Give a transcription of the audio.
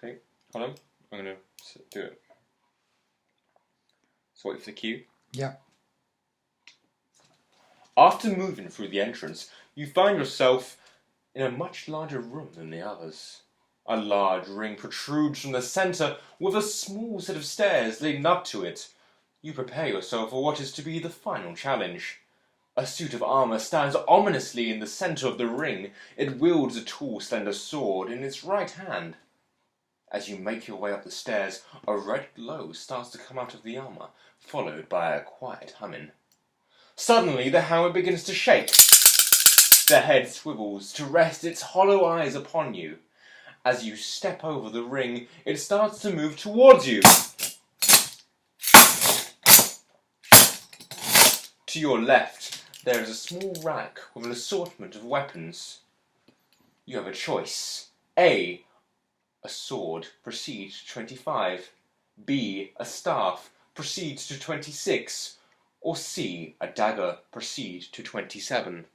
Okay, hold on. I'm going to do it. So wait for the cue. Yeah. After moving through the entrance, you find yourself in a much larger room than the others. A large ring protrudes from the centre with a small set of stairs leading up to it. You prepare yourself for what is to be the final challenge. A suit of armour stands ominously in the centre of the ring. It wields a tall, slender sword in its right hand. As you make your way up the stairs, a red glow starts to come out of the armour, followed by a quiet humming. Suddenly, the helmet begins to shake. The head swivels to rest its hollow eyes upon you. As you step over the ring, it starts to move towards you. To your left, there is a small rack with an assortment of weapons. You have a choice. A sword, proceed to 25. B, a staff, proceed to 26. Or C, a dagger, proceed to 27.